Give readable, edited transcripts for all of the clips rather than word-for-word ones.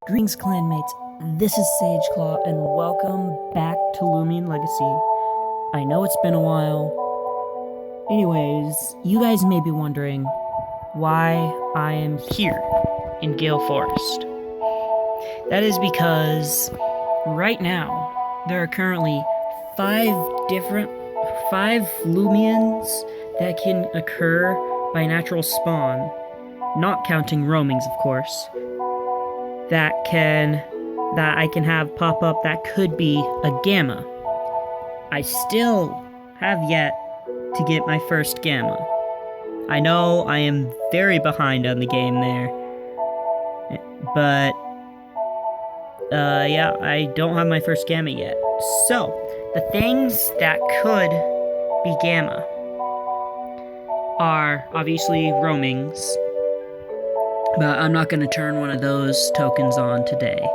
Greetings, clanmates. This is SageClaw, and welcome back to Loomian Legacy. I know it's been a while. Anyways, you guys may be wondering why I am here in Gale Forest. That is because right now there are currently five Loomians that can occur by natural spawn, not counting roamings, of course. That I can have pop up that could be a gamma. I still have yet to get my first gamma. I know I am very behind on the game there, but yeah, I don't have my first gamma yet. So, the things that could be gamma are obviously roamings, but I'm not going to turn one of those tokens on today.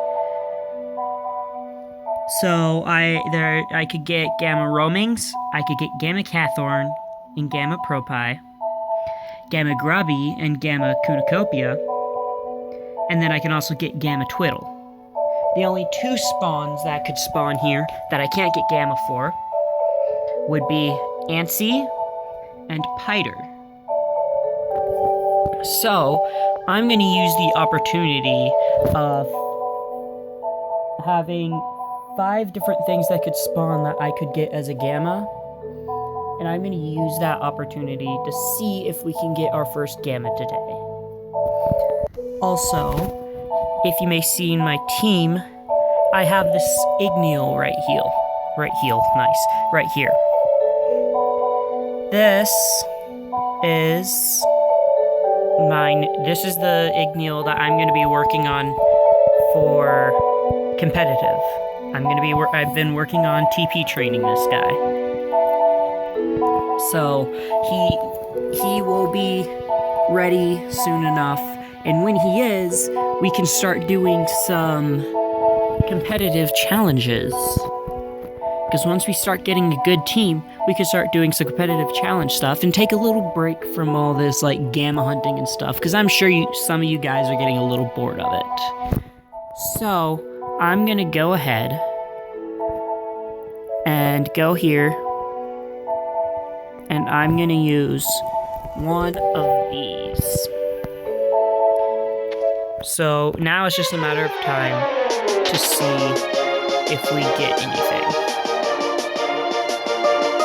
So I could get gamma roamings, I could get gamma Cathorn and gamma Propi, gamma Grubby and gamma Kunacopia, and then I can also get gamma Twiddle. The only two spawns that could spawn here that I can't get gamma for would be Antsy and Piter. So, I'm going to use the opportunity of having 5 different things that could spawn that I could get as a gamma, and I'm going to use that opportunity to see if we can get our first gamma today. Also, if you may see in my team, I have this Igneal right here. This is the Igneal that I'm going to be working on for competitive. I've been working on TP training this guy. So, he will be ready soon enough, and when he is, we can start doing some competitive challenges. Because once we start getting a good team, we can start doing some competitive challenge stuff and take a little break from all this, like, gamma hunting and stuff. Because I'm sure some of you guys are getting a little bored of it. So, I'm gonna go ahead and go here. And I'm gonna use one of these. So, now it's just a matter of time to see if we get anything.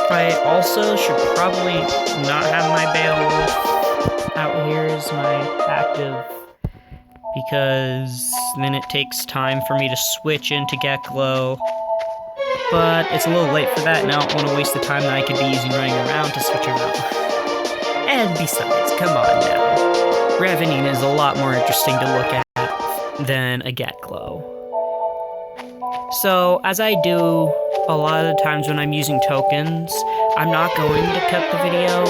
I also should probably not have my Beowulf out here as my active, because then it takes time for me to switch into Geklo. But it's a little late for that, and I don't want to waste the time that I could be using running around to switch around. And besides, come on now. Revening is a lot more interesting to look at than a Geklo. So, as I do a lot of the times when I'm using tokens, I'm not going to cut the video,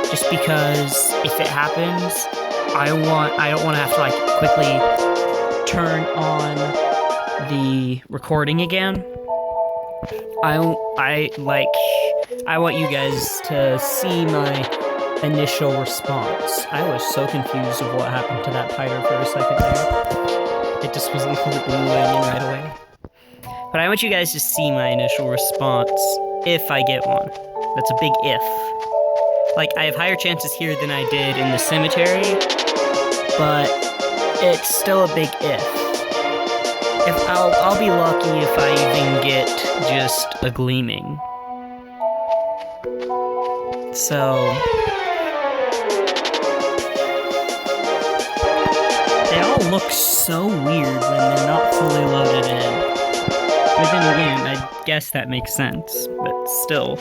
just because if it happens, I don't want to have to, like, quickly turn on the recording again. I want you guys to see my initial response. I was so confused of what happened to that Piter for a second there. It just was completely landing right away. But I want you guys to see my initial response if I get one. That's a big if. Like, I have higher chances here than I did in the cemetery, but it's still a big if. I'll be lucky if I even get just a gleaming. So, they all look so weird when they're not fully loaded in. But then again, I guess that makes sense, but still.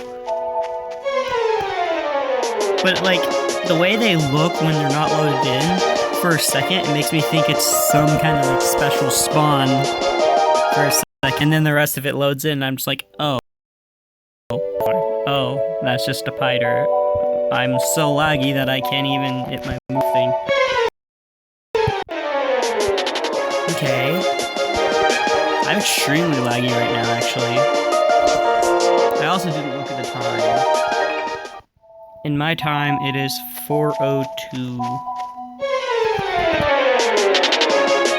But, like, the way they look when they're not loaded in, for a second, it makes me think it's some kind of, like, special spawn for a second, and then the rest of it loads in, and I'm just like, oh, that's just a Piter. I'm so laggy that I can't even hit my move thing. Okay. I'm extremely laggy right now, actually. I also didn't look at the time. In my time, it is 4:02.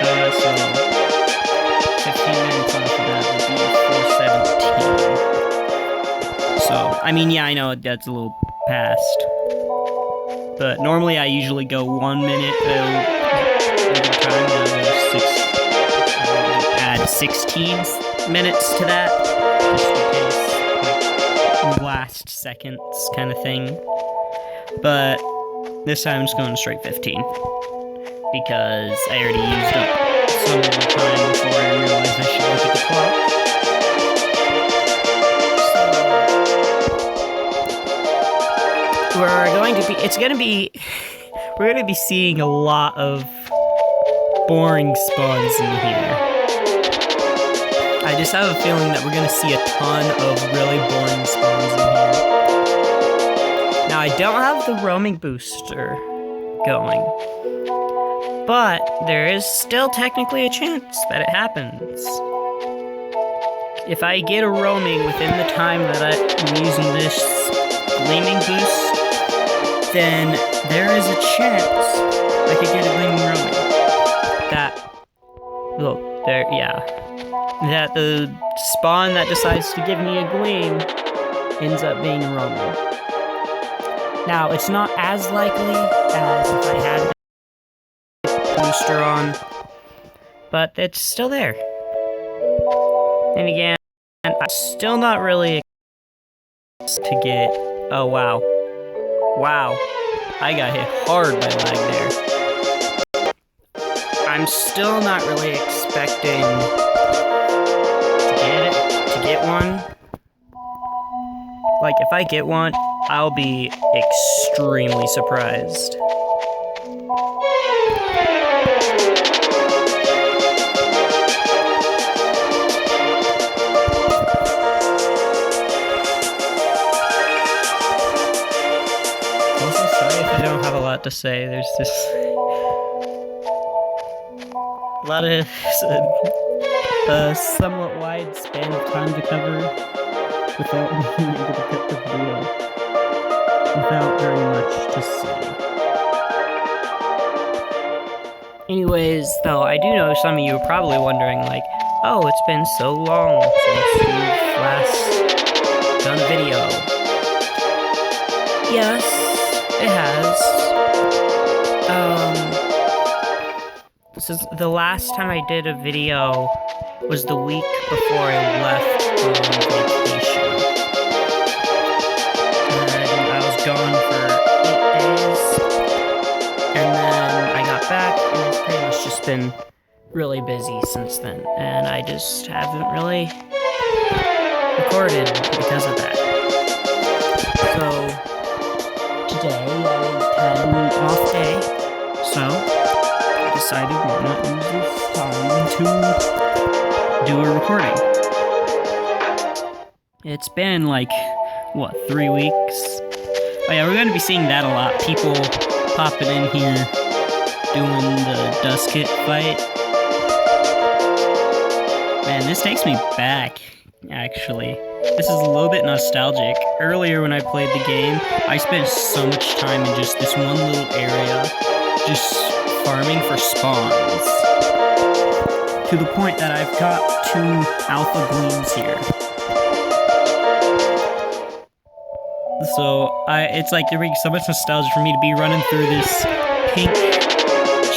So I mean, yeah, I know that's a little past. But normally I usually go 1 minute every time, and I'll go add 16 minutes to that, just in case, like, last seconds kind of thing. But this time I'm just going straight 15, because I already used up some of the time before I realized I should look at the clock. We're going to be seeing a lot of boring spawns in here. I just have a feeling that we're going to see a ton of really boring spawns in here. Now, I don't have the roaming booster going, but there is still technically a chance that it happens. If I get a roaming within the time that I'm using this gleaming boost, then there is a chance I could get a gleaming roaming. That the spawn that decides to give me a gleam ends up being a roaming. Now, it's not as likely as if I had the booster on, but it's still there. And again, I'm still not really to get... Oh, wow. Wow. I got hit hard by lag there. I'm still not really expecting to get one. Like, if I get one, I'll be extremely surprised. Also, sorry if I don't have a lot to say. There's just a lot of a somewhat wide span of time to cover without being able to cut the video without very much to say. Anyways, though, I do know some of you are probably wondering, like, oh, it's been so long since you've last done a video. Yes, it has. This is the last time I did a video was the week before I left on vacation. And I was gone for 8 days. And then I got back, and it's pretty much just been really busy since then. And I just haven't really recorded because of that. So today I had an off day, so I decided why not use this time to do a recording. It's been like, what, 3 weeks? Oh yeah, we're going to be seeing that a lot. People popping in here, doing the dust kit fight. Man, this takes me back, actually. This is a little bit nostalgic. Earlier when I played the game, I spent so much time in just this one little area, just farming for spawns. To the point that I've got 2 alpha gleams here. So, it's like there brings so much nostalgia for me to be running through this pink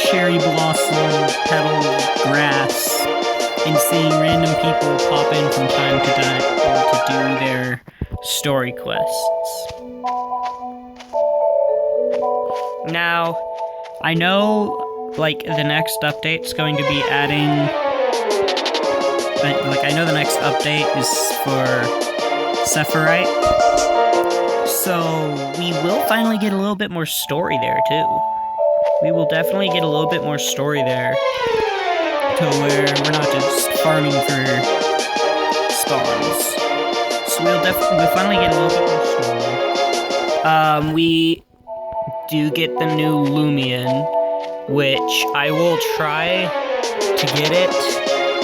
cherry blossom petal grass and seeing random people pop in from time to time to do their story quests. Now, I know, like, the next update's going to be adding... Like, I know the next update is for Sephirite. So, we will finally get a little bit more story there, too. We will definitely get a little bit more story there. To where we're not just farming for spawns. So we'll finally get a little bit more story. We do get the new Loomian, which I will try to get it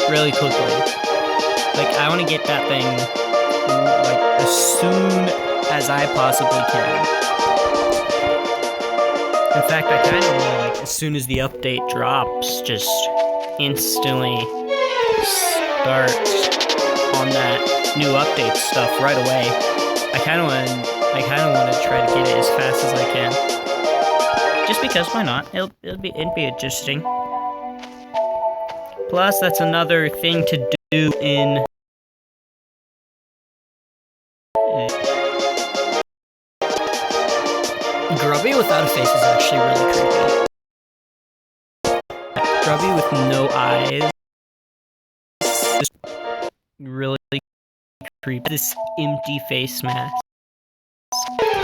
really quickly. Like, I want to get that thing, like, as soon as I possibly can. In fact, I kind of want to, like, as soon as the update drops, just instantly start on that new update stuff right away. I kind of want to try to get it as fast as I can. Just because, why not? It'd be interesting. Plus, that's another thing to do in Grubby without a face is actually really creepy. Grubby with no eyes, just really creepy. This empty face mask,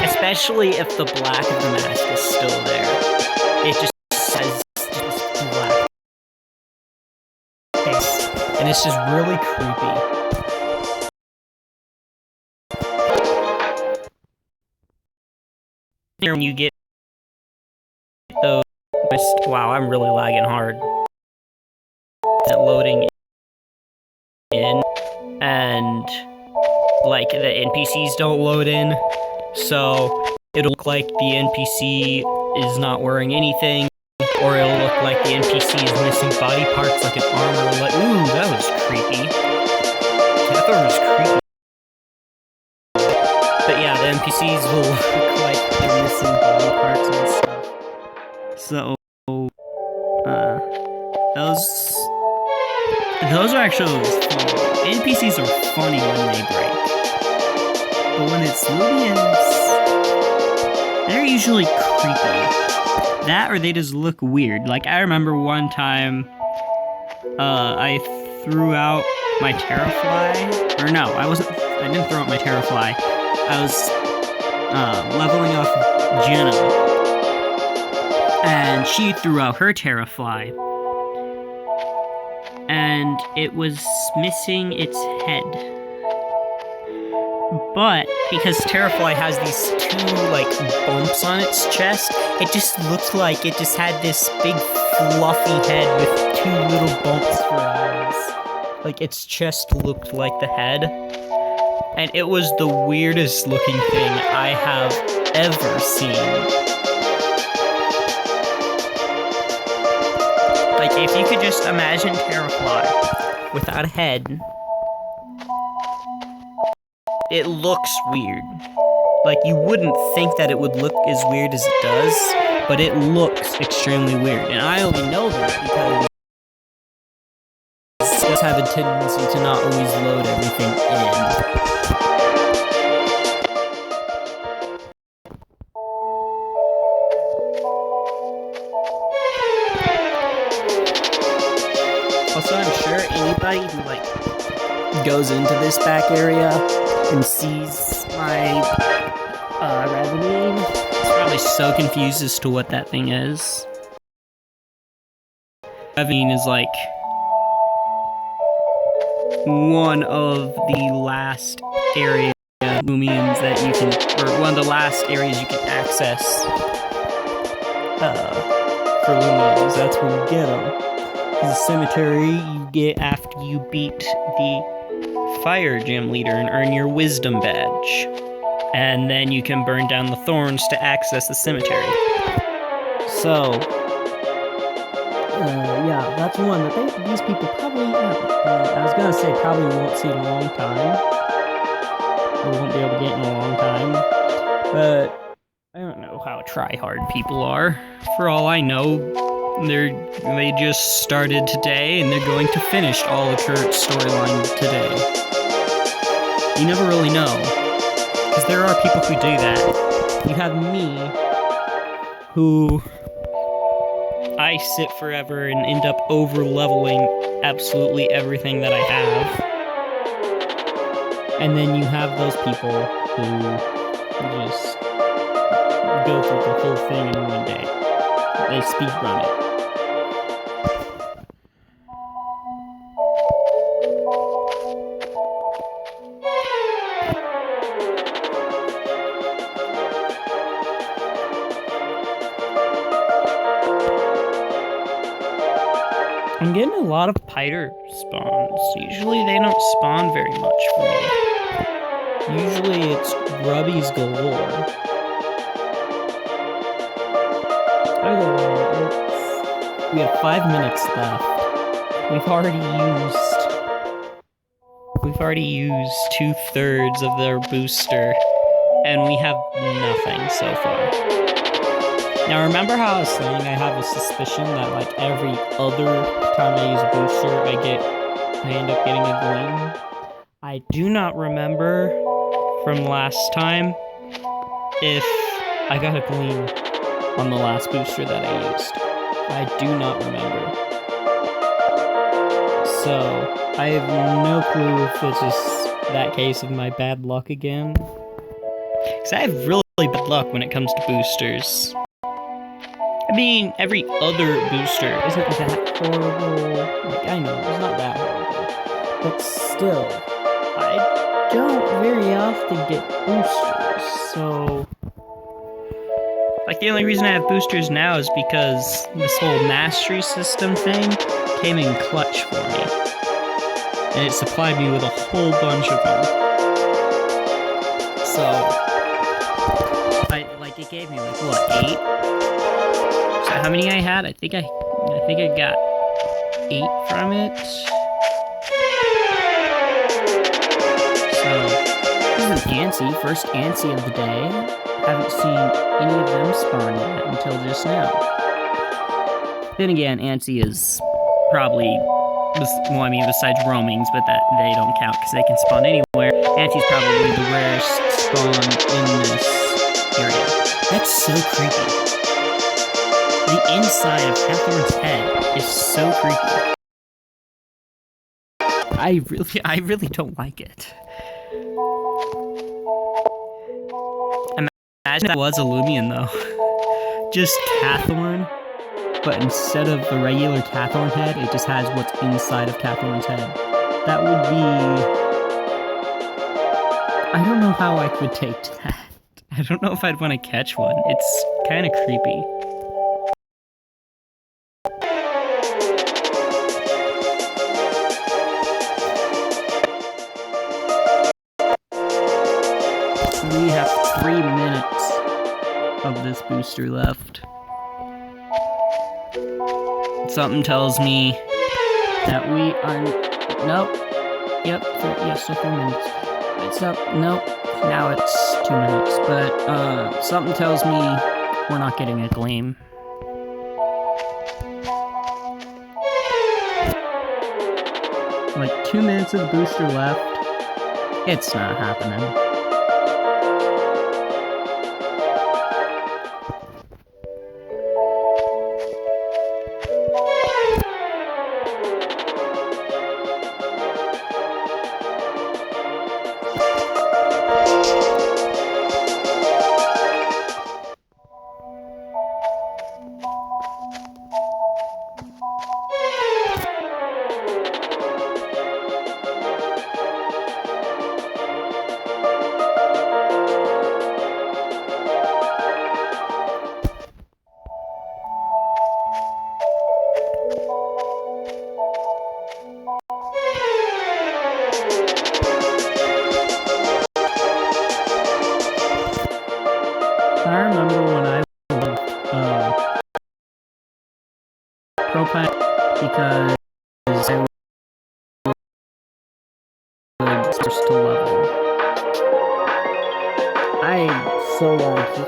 especially if the black of the mask is still there. It just says just black face, and it's just really creepy. When you get those, wow, I'm really lagging hard. That loading in, and like the NPCs don't load in, so it'll look like the NPC is not wearing anything, or it'll look like the NPC is missing body parts like an arm, or like, ooh, that was creepy. I thought it was creepy. But yeah, the NPCs will look like they're missing body parts and stuff. So, those are actually funny. NPCs are funny when they break. But when it's Loomians, they're usually creepy. That or they just look weird. Like, I remember one time, I threw out my Terrafly. Or no, I didn't throw out my Terrafly. I was, leveling up Jenna. And she threw out her Terrafly. And it was missing its head. But because Terrafly has these two, like, bumps on its chest, it just looked like it just had this big fluffy head with two little bumps for eyes. Like, its chest looked like the head. And it was the weirdest looking thing I have ever seen. Like, if you could just imagine Terrafly without a head, it looks weird. Like, you wouldn't think that it would look as weird as it does, but it looks extremely weird. And I only know that because it does have a tendency to not always load everything in. Also, I'm sure anybody who, like, goes into this back area and sees my, ravine is probably so confused as to what that thing is. Ravine is, like, one of the last area Loomians that you can, or one of the last areas you can access, for Loomians. That's where you get them. The cemetery you get after you beat the fire gym leader and earn your wisdom badge. And then you can burn down the thorns to access the cemetery. So, yeah, that's one that these people probably, I was gonna say probably won't see in a long time. Or won't be able to get in a long time. But I don't know how try-hard people are. For all I know, they just started today, and they're going to finish all the current storyline today. You never really know, because there are people who do that. You have me, who I sit forever and end up over-leveling absolutely everything that I have. And then you have those people who just go through the whole thing in one day. They speedrun it. I'm getting a lot of Piter spawns. Usually they don't spawn very much for me. Usually it's grubbies galore. We have 5 minutes left. We've already used 2/3 of their booster, and we have nothing so far. Now, remember how I was saying I have a suspicion that, like, every other time I use a booster, I end up getting a gleam? I do not remember from last time if I got a gleam on the last booster that I used. I do not remember. So, I have no clue if it's just that case of my bad luck again. Because I have really bad luck when it comes to boosters. I mean, every other booster isn't that horrible. Like, I know, it's not that horrible. But still, I don't very often get boosters, so... Like, the only reason I have boosters now is because this whole mastery system thing came in clutch for me. And it supplied me with a whole bunch of them. So... it gave me, like, what, 8? So how many I had? I think I got 8 from it. So this is an Antsy, first Antsy of the day. Haven't seen any of them spawn yet until just now. Then again, Antsy is probably, well, I mean, besides roamings, but that they don't count because they can spawn anywhere. Antsy's probably the rarest spawn in this area. That's so creepy. The inside of Catherine's head is so creepy. I really don't like it. Imagine that was a Loomian though. Just Catherine, but instead of the regular Catherine head, it just has what's inside of Catherine's head. That would be... I don't know how I could take to that. I don't know if I'd want to catch one. It's kind of creepy. We have 3 minutes of this booster left. Something tells me that we are... Nope. Yep, so 4 minutes. It's up. Nope. Now it's 2 minutes. But, something tells me we're not getting a gleam. Like, 2 minutes of the booster left. It's not happening. I remember when I was ProPack because I was just to level. I'm so lucky,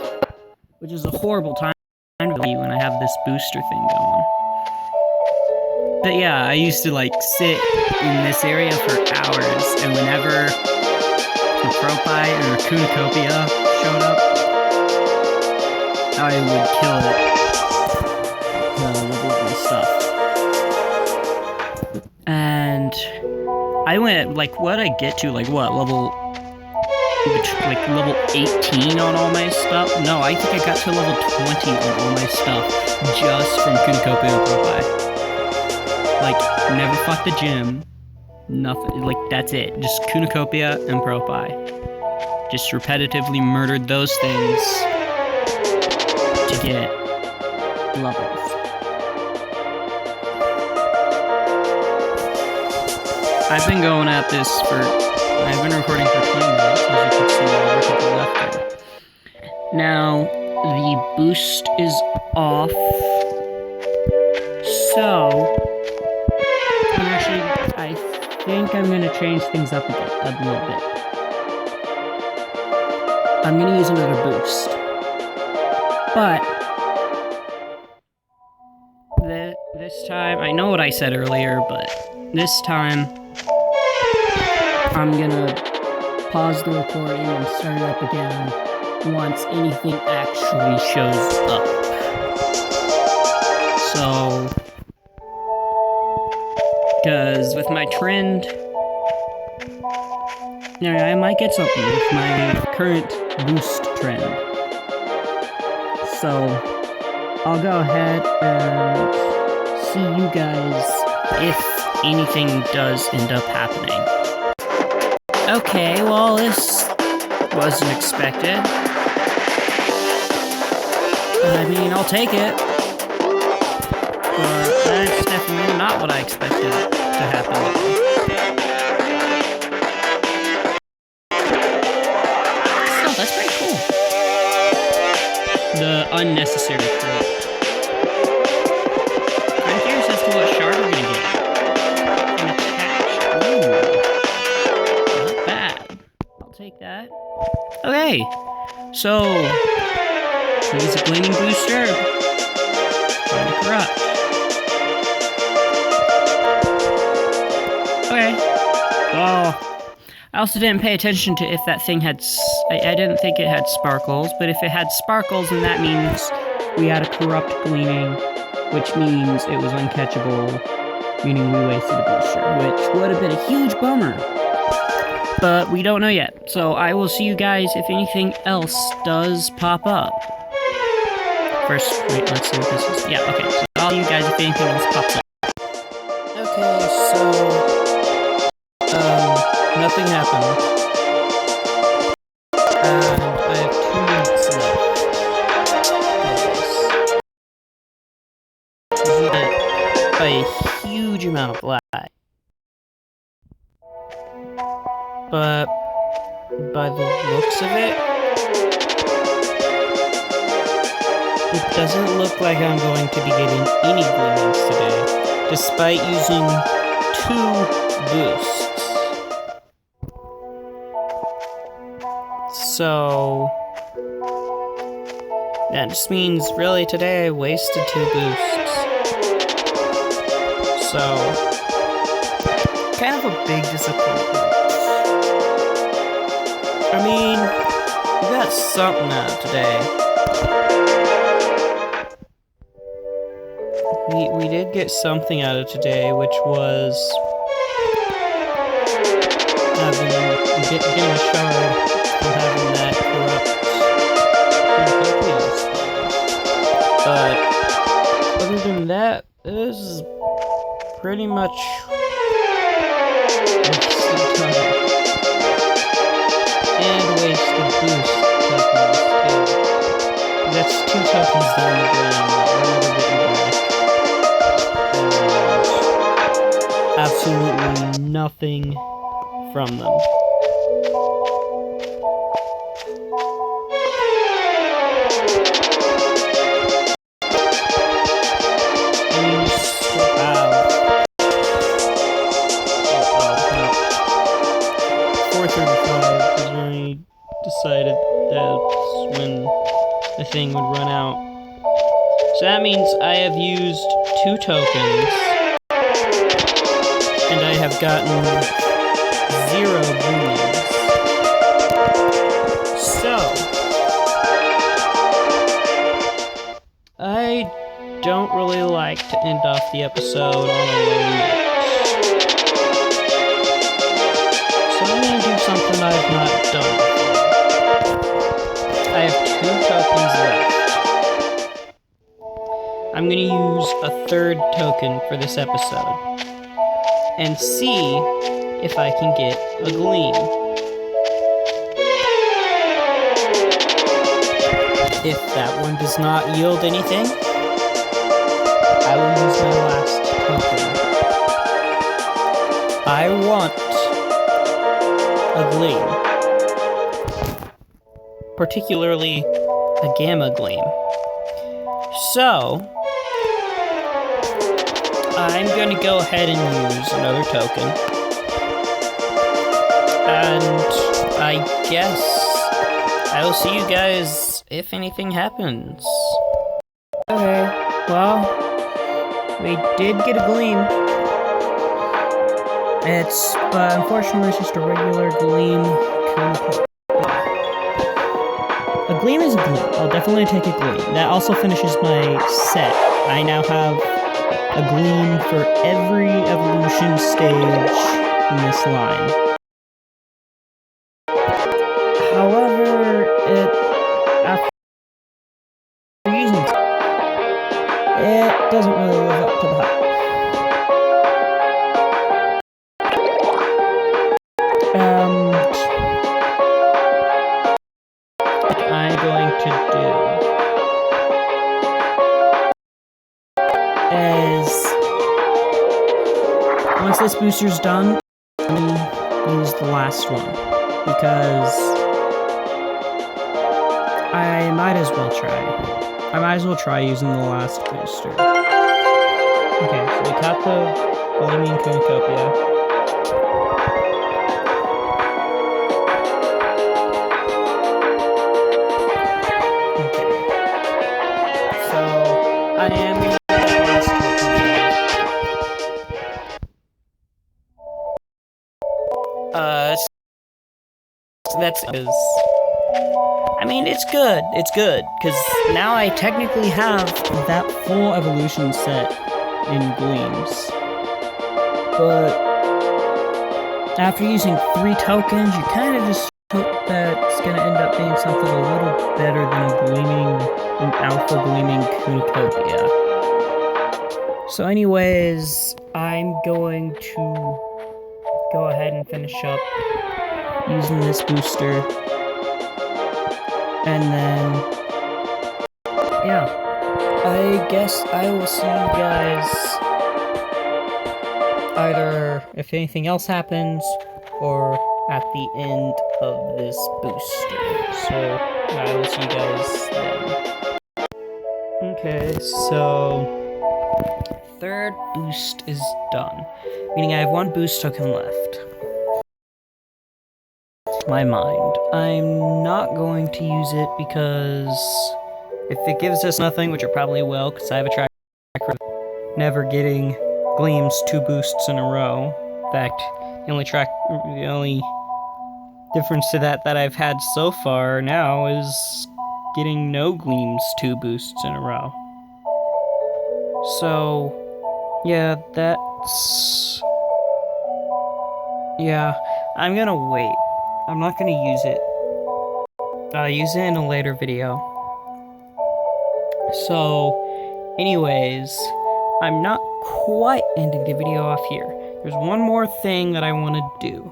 which is a horrible time to be when I have this booster thing going. But yeah, I used to like sit in this area for hours, and whenever a ProPie or a Kunacopia showed up, I would kill it with my stuff. And I went, like, what I get to, like, what, level 18 on all my stuff? No, I think I got to level 20 on all my stuff just from Kunacopia and ProPie. Like, never fucked the gym, nothing, like, that's it. Just Kunacopia and ProPie. Just repetitively murdered those things to get levels. I've been going at this for, I've been recording for 20 minutes, as you can see over to the left there. Now, the boost is off, so, I think I'm going to change things up a little bit. I'm gonna use another boost. But this time, I know what I said earlier, but this time I'm gonna pause the recording and start it up again once anything actually shows up. So, because with my trend, I might get something with my current boost trend. So, I'll go ahead and see you guys if anything does end up happening. Okay, well, this wasn't expected. I mean, I'll take it. But that's definitely not what I expected to happen. Oh, that's pretty cool. The unnecessary crate. I'm curious as to what shard we're gonna get. An attached. Ooh. Not bad. I'll take that. Okay. So, use a gleaming booster. Trying to corrupt. Okay. Well, I also didn't pay attention to if that thing had... I didn't think it had sparkles, but if it had sparkles, then that means we had a corrupt gleaming, which means it was uncatchable, meaning we wasted a booster, which would have been a huge bummer. But we don't know yet, so I will see you guys if anything else does pop up. First, wait, let's see what this is. Yeah, okay, so I'll see you guys if anything else pops up. Okay, so... nothing happened. And I have 2 minutes left. Isn't it by a huge amount of lag? But by the looks of it, it doesn't look like I'm going to be getting any gleamings today, despite using 2 boosts. So, that just means, really, today I wasted 2 boosts. So, kind of a big disappointment. I mean, we got something out of today. We did get something out of today, which was getting a shard from having that corrupt Utopia. But other than that, this is pretty much wasted time. And wasted boost tokens too. That's 2 tokens down the drain that we're never getting back. And absolutely nothing from them. Decided that's when the thing would run out. So that means I have used 2 tokens, and I have gotten 0 gleamings. So, I don't really like to end off the episode on a low note. So I'm going to do something I've not done before. I have 2 tokens left. I'm going to use a 3rd token for this episode and see if I can get a gleam. If that one does not yield anything, I will use my last token. I want a gleam. Particularly a gamma gleam. So, I'm going to go ahead and use another token. And I guess I will see you guys if anything happens. Okay, well, we did get a gleam. But unfortunately, it's just a regular gleam. A gleam is a gleam. I'll definitely take a gleam. That also finishes my set. I now have a gleam for every evolution stage in this line. However, after using it doesn't really live up to the hype. What I'm going to do is, once this booster's done, let me use the last one, because I might as well try using the last booster. Okay, so we got the Loomian Cornucopia. I am going to I mean, it's good, because now I technically have that full evolution set in Gleams. But after using 3 tokens, you kind of just hope that it's going to end up being something a little better than an alpha gleaming Cornucopia. So anyways, I'm going to go ahead and finish up using this booster. And then, yeah, I guess I will see you guys either if anything else happens or at the end of this booster. So I will see you guys then. Okay, so 3rd boost is done, meaning I have 1 boost token left. My mind. I'm not going to use it because if it gives us nothing, which it probably will, because I have a track record of never getting Gleams 2 boosts in a row. In fact, the only difference to that I've had so far now is getting no Gleams 2 boosts in a row. So, yeah, I'm gonna wait. I'm not gonna use it. I'll use it in a later video. So, anyways, I'm not quite ending the video off here. There's one more thing that I want to do.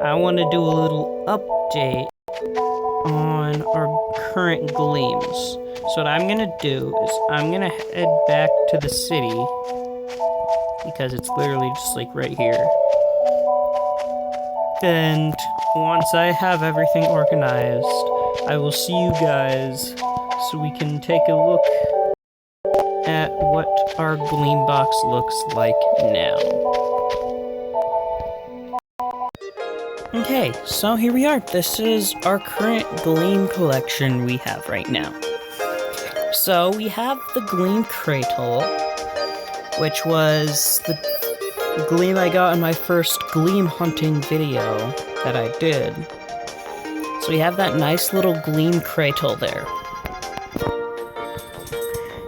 I want to do a little update on our current Gleams. So what I'm gonna do is I'm gonna head back to the city, because it's literally just like right here. And once I have everything organized, I will see you guys so we can take a look at what our Gleam box looks like now. Okay, so here we are. This is our current Gleam collection we have right now. So we have the Gleam Cradle, which was the Gleam I got in my first Gleam hunting video that I did. So we have that nice little Gleam Cradle there.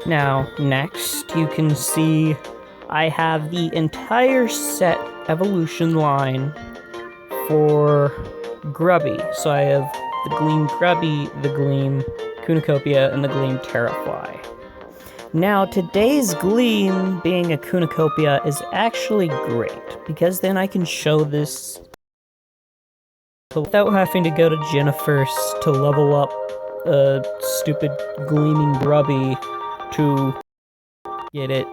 Now, next, you can see I have the entire set evolution line for Grubby. So I have the Gleam Grubby, the Gleam Cornucopia, and the Gleam Terrafly. Now, today's Gleam, being a Cornucopia, is actually great, because then I can show this without having to go to Jennifer's to level up a stupid Gleaming Grubby to get it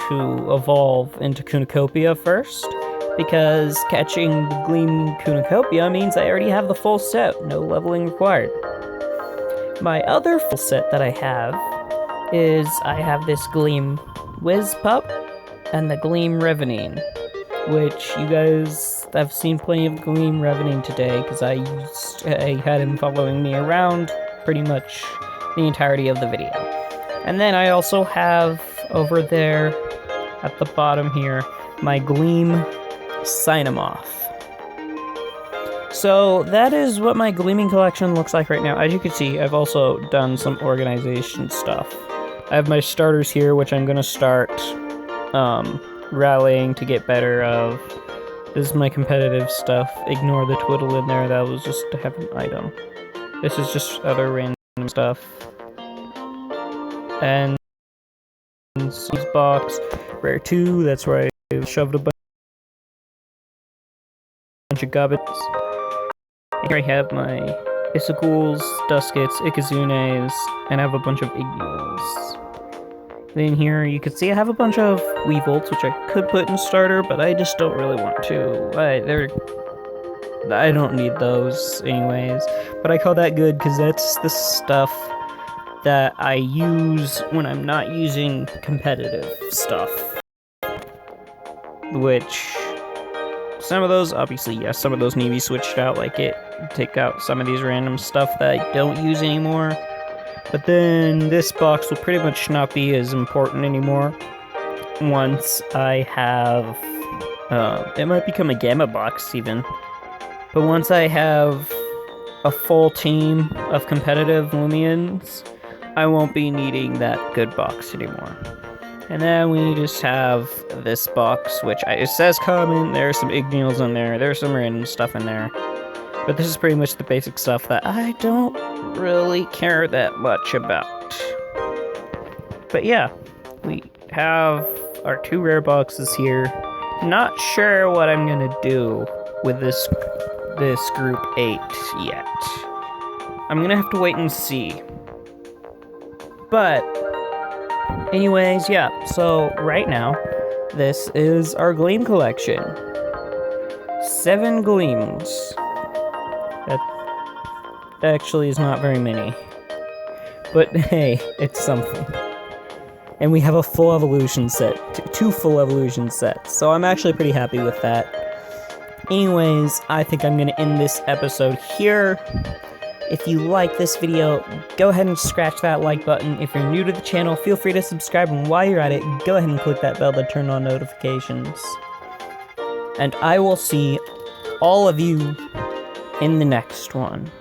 to evolve into Cornucopia first, because catching the Gleaming Cornucopia means I already have the full set, no leveling required. My other full set that I have is I have this Gleam Whiz Pup and the Gleam Rivening, which you guys I've seen plenty of Gleam revening today, because I had him following me around pretty much the entirety of the video. And then I also have over there at the bottom here my Gleam Sign-em-off. So that is what my Gleaming collection looks like right now. As you can see, I've also done some organization stuff. I have my starters here, which I'm going to start rallying to get better of. This is my competitive stuff. Ignore the twiddle in there, that was just to have an item. This is just other random stuff. And seeds box, rare 2, that's where I shoved a bunch of gobbets. Here I have my Isicools, Duskets, Ikazunes, and I have a bunch of Ignules. Then here you can see I have a bunch of Weevolts, which I could put in starter, but I just don't really want to. I don't need those anyways. But I call that good because that's the stuff that I use when I'm not using competitive stuff. Which, some of those, obviously, yes, some of those need to be switched out, like take out some of these random stuff that I don't use anymore. But then this box will pretty much not be as important anymore once I have, it might become a Gamma box even, but once I have a full team of competitive Loomians, I won't be needing that good box anymore. And then we just have this box, which it says common, there's some Ignules in there, there's some random stuff in there. But this is pretty much the basic stuff that I don't really care that much about. But yeah, we have our 2 rare boxes here. Not sure what I'm gonna do with this group 8 yet. I'm gonna have to wait and see. But anyways, yeah, so right now, this is our Gleam collection. 7 Gleams. That actually is not very many. But hey, it's something. And we have a full evolution set. 2 full evolution sets. So I'm actually pretty happy with that. Anyways, I think I'm going to end this episode here. If you like this video, go ahead and scratch that like button. If you're new to the channel, feel free to subscribe. And while you're at it, go ahead and click that bell to turn on notifications. And I will see all of you in the next one.